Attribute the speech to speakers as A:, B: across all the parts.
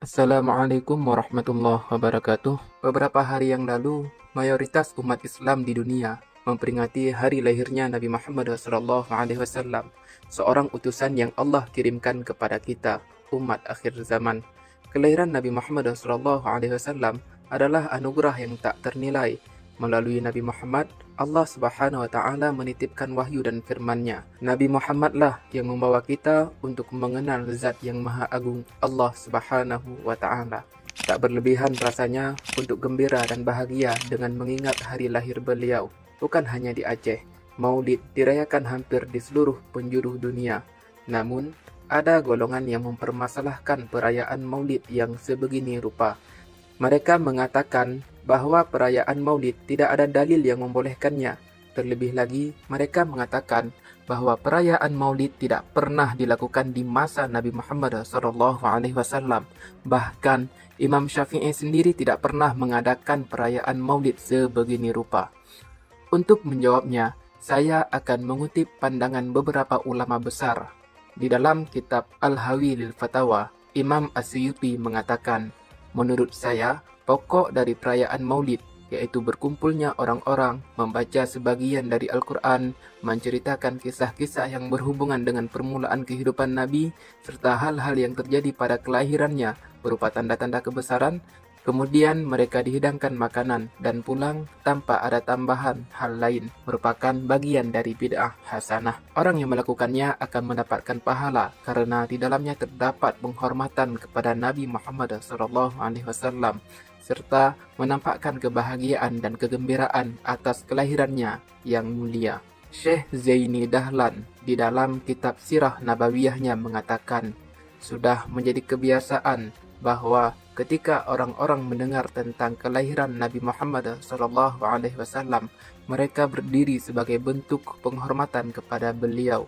A: Assalamualaikum warahmatullahi wabarakatuh. Beberapa hari yang lalu, mayoritas umat Islam di dunia memperingati hari lahirnya Nabi Muhammad SAW, seorang utusan yang Allah kirimkan kepada kita, umat akhir zaman. Kelahiran Nabi Muhammad SAW adalah anugerah yang tak ternilai. Melalui Nabi Muhammad, Allah Subhanahu wa Ta'ala menitipkan wahyu dan firman-Nya. Nabi Muhammadlah yang membawa kita untuk mengenal Zat yang Maha Agung, Allah Subhanahu wa Ta'ala. Tak berlebihan rasanya untuk gembira dan bahagia dengan mengingat hari lahir beliau. Bukan hanya di Aceh, Maulid dirayakan hampir di seluruh penjuru dunia. Namun, ada golongan yang mempermasalahkan perayaan Maulid yang sebegini rupa. Mereka mengatakan bahwa perayaan Maulid tidak ada dalil yang membolehkannya. Terlebih lagi, mereka mengatakan bahwa perayaan Maulid tidak pernah dilakukan di masa Nabi Muhammad SAW. Bahkan, Imam Syafi'i sendiri tidak pernah mengadakan perayaan Maulid sebegini rupa. Untuk menjawabnya, saya akan mengutip pandangan beberapa ulama besar. Di dalam kitab Al-Hawi lil Fatawa, Imam As-Suyuti mengatakan, menurut saya, pokok dari perayaan Maulid, yaitu berkumpulnya orang-orang membaca sebagian dari Al-Quran, menceritakan kisah-kisah yang berhubungan dengan permulaan kehidupan Nabi, serta hal-hal yang terjadi pada kelahirannya berupa tanda-tanda kebesaran. Kemudian mereka dihidangkan makanan dan pulang tanpa ada tambahan hal lain, merupakan bagian dari bid'ah hasanah. Orang yang melakukannya akan mendapatkan pahala karena di dalamnya terdapat penghormatan kepada Nabi Muhammad SAW, serta menampakkan kebahagiaan dan kegembiraan atas kelahirannya yang mulia. Syekh Zaini Dahlan di dalam kitab Sirah Nabawiyahnya mengatakan, sudah menjadi kebiasaan bahwa ketika orang-orang mendengar tentang kelahiran Nabi Muhammad SAW, mereka berdiri sebagai bentuk penghormatan kepada beliau.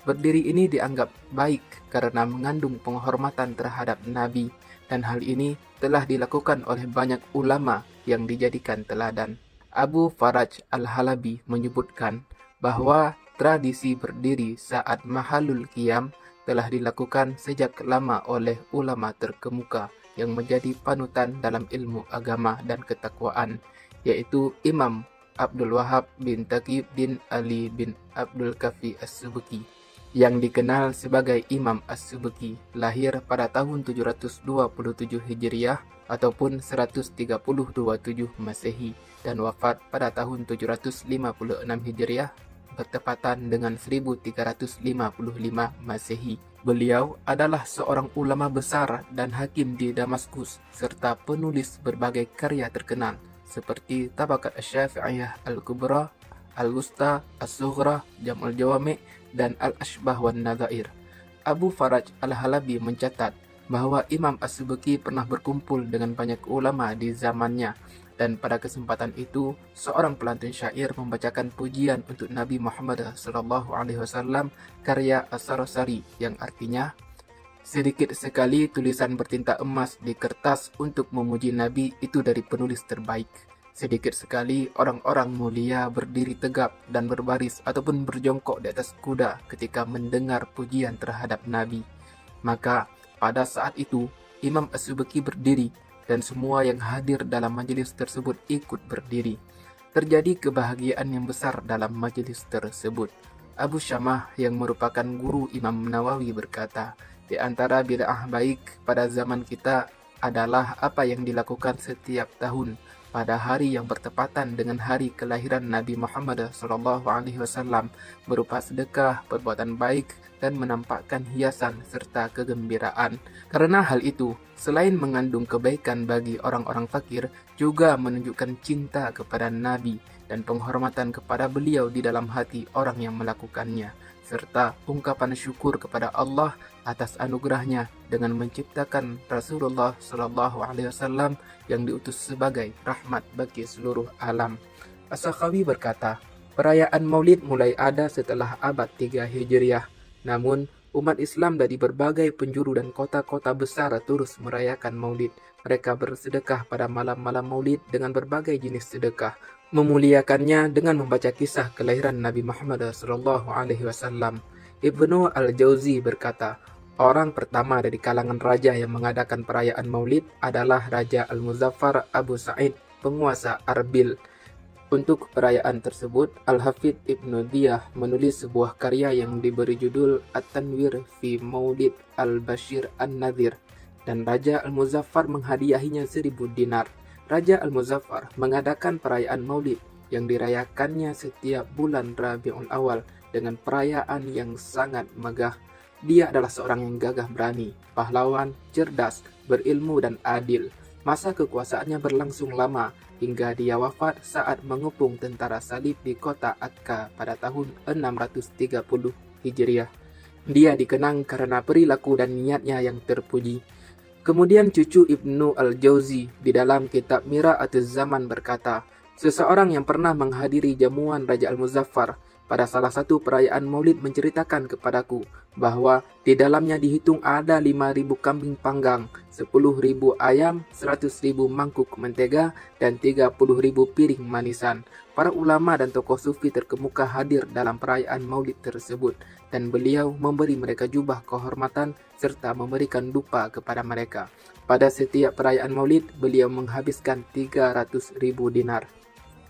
A: Berdiri ini dianggap baik karena mengandung penghormatan terhadap Nabi, dan hal ini telah dilakukan oleh banyak ulama yang dijadikan teladan. Abu Faraj Al-Halabi menyebutkan bahwa tradisi berdiri saat Mahalul Qiyam telah dilakukan sejak lama oleh ulama terkemuka yang menjadi panutan dalam ilmu agama dan ketakwaan, yaitu Imam Abdul Wahab bin Taqi bin Ali bin Abdul Kafi As-Subki, yang dikenal sebagai Imam As-Subki, lahir pada tahun 727 Hijriah ataupun 1327 Masehi dan wafat pada tahun 756 Hijriah bertepatan dengan 1355 Masehi. Beliau adalah seorang ulama besar dan hakim di Damaskus, serta penulis berbagai karya terkenal seperti Tabaqat Asy-Syafi'iyah Al-Kubra, Al-Wusta, As-Sughra, Jam'ul Jawami', dan Al-Ashbah wan Nadzair. Abu Faraj Al-Halabi mencatat bahwa Imam As-Subki pernah berkumpul dengan banyak ulama di zamannya, dan pada kesempatan itu seorang pelantun syair membacakan pujian untuk Nabi Muhammad SAW, karya As-Sarasari, yang artinya, sedikit sekali tulisan bertinta emas di kertas untuk memuji Nabi itu dari penulis terbaik. Sedikit sekali orang-orang mulia berdiri tegap dan berbaris ataupun berjongkok di atas kuda ketika mendengar pujian terhadap Nabi. Maka pada saat itu Imam As-Subki berdiri dan semua yang hadir dalam majelis tersebut ikut berdiri. Terjadi kebahagiaan yang besar dalam majelis tersebut. Abu Syamah yang merupakan guru Imam Nawawi berkata, di antara bid'ah baik pada zaman kita adalah apa yang dilakukan setiap tahun pada hari yang bertepatan dengan hari kelahiran Nabi Muhammad SAW, berupa sedekah, perbuatan baik, dan menampakkan hiasan serta kegembiraan. Karena hal itu, selain mengandung kebaikan bagi orang-orang fakir, juga menunjukkan cinta kepada Nabi dan penghormatan kepada beliau di dalam hati orang yang melakukannya, serta ungkapan syukur kepada Allah atas anugerahnya dengan menciptakan Rasulullah SAW yang diutus sebagai rahmat bagi seluruh alam. As-Sakhawi berkata, perayaan Maulid mulai ada setelah abad 3 Hijriah. Namun, umat Islam dari berbagai penjuru dan kota-kota besar terus merayakan Maulid. Mereka bersedekah pada malam-malam Maulid dengan berbagai jenis sedekah, memuliakannya dengan membaca kisah kelahiran Nabi Muhammad SAW. Ibnu Al-Jauzi berkata, Orang pertama dari kalangan raja yang mengadakan perayaan Maulid adalah Raja Al-Muzaffar Abu Sa'id, penguasa Arbil. Untuk perayaan tersebut, Al-Hafidh Ibnu Diyah menulis sebuah karya yang diberi judul At-Tanwir fi Maulid Al-Bashir An-Nadhir, dan Raja Al-Muzaffar menghadiahinya 1000 dinar. Raja Al-Muzaffar mengadakan perayaan Maulid yang dirayakannya setiap bulan Rabiul Awal dengan perayaan yang sangat megah. Dia adalah seorang yang gagah berani, pahlawan, cerdas, berilmu dan adil. Masa kekuasaannya berlangsung lama hingga dia wafat saat mengepung tentara salib di kota Akka pada tahun 630 Hijriah. Dia dikenang karena perilaku dan niatnya yang terpuji. Kemudian cucu Ibnu Al-Jauzi di dalam kitab Mira'atuz Zaman berkata, seseorang yang pernah menghadiri jamuan Raja Al-Muzaffar pada salah satu perayaan Maulid menceritakan kepadaku bahwa di dalamnya dihitung ada 5.000 kambing panggang, 10.000 ayam, 100.000 mangkuk mentega, dan 30.000 piring manisan. Para ulama dan tokoh sufi terkemuka hadir dalam perayaan Maulid tersebut, dan beliau memberi mereka jubah kehormatan serta memberikan dupa kepada mereka. Pada setiap perayaan Maulid, beliau menghabiskan 300.000 dinar.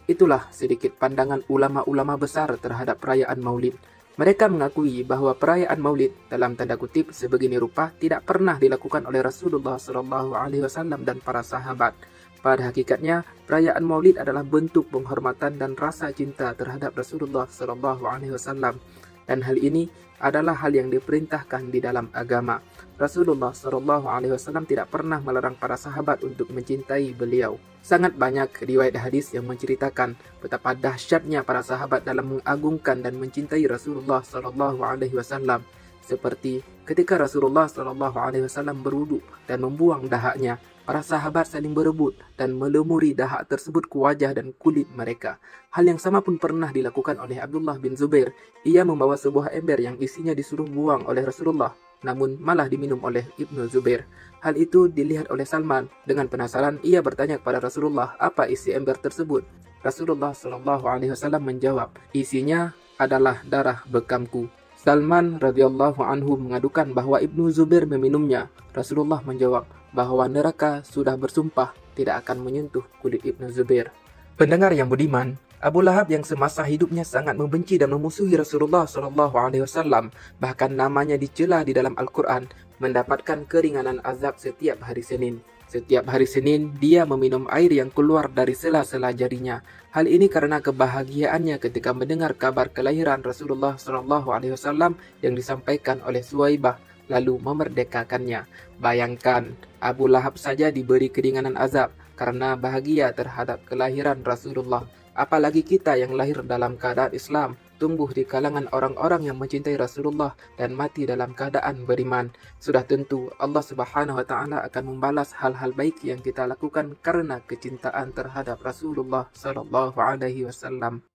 A: Itulah sedikit pandangan ulama-ulama besar terhadap perayaan Maulid. Mereka mengakui bahwa perayaan Maulid dalam tanda kutip sebegini rupa tidak pernah dilakukan oleh Rasulullah SAW dan para sahabat. Pada hakikatnya, perayaan Maulid adalah bentuk penghormatan dan rasa cinta terhadap Rasulullah SAW. Dan hal ini adalah hal yang diperintahkan di dalam agama. Rasulullah SAW tidak pernah melarang para sahabat untuk mencintai beliau. Sangat banyak riwayat hadis yang menceritakan betapa dahsyatnya para sahabat dalam mengagungkan dan mencintai Rasulullah SAW. Seperti ketika Rasulullah SAW berwudu dan membuang dahaknya, para sahabat saling berebut dan melemuri dahak tersebut ke wajah dan kulit mereka. Hal yang sama pun pernah dilakukan oleh Abdullah bin Zubair. Ia membawa sebuah ember yang isinya disuruh buang oleh Rasulullah, namun malah diminum oleh Ibnu Zubair. Hal itu dilihat oleh Salman. Dengan penasaran, ia bertanya kepada Rasulullah apa isi ember tersebut. Rasulullah SAW menjawab, isinya adalah darah bekamku. Salman radhiyallahu anhu mengadukan bahwa Ibnu Zubair meminumnya. Rasulullah menjawab bahwa neraka sudah bersumpah tidak akan menyentuh kulit Ibnu Zubair. Pendengar yang budiman, Abu Lahab yang semasa hidupnya sangat membenci dan memusuhi Rasulullah SAW, bahkan namanya dicela di dalam Al-Quran, mendapatkan keringanan azab setiap hari Senin. Setiap hari Senin, dia meminum air yang keluar dari sela-sela jarinya. Hal ini karena kebahagiaannya ketika mendengar kabar kelahiran Rasulullah SAW yang disampaikan oleh Suwaibah, lalu memerdekakannya. Bayangkan, Abu Lahab saja diberi keringanan azab karena bahagia terhadap kelahiran Rasulullah. Apalagi kita yang lahir dalam keadaan Islam, tumbuh di kalangan orang-orang yang mencintai Rasulullah dan mati dalam keadaan beriman. Sudah tentu Allah Subhanahu wa taala akan membalas hal-hal baik yang kita lakukan karena kecintaan terhadap Rasulullah sallallahu alaihi wasallam.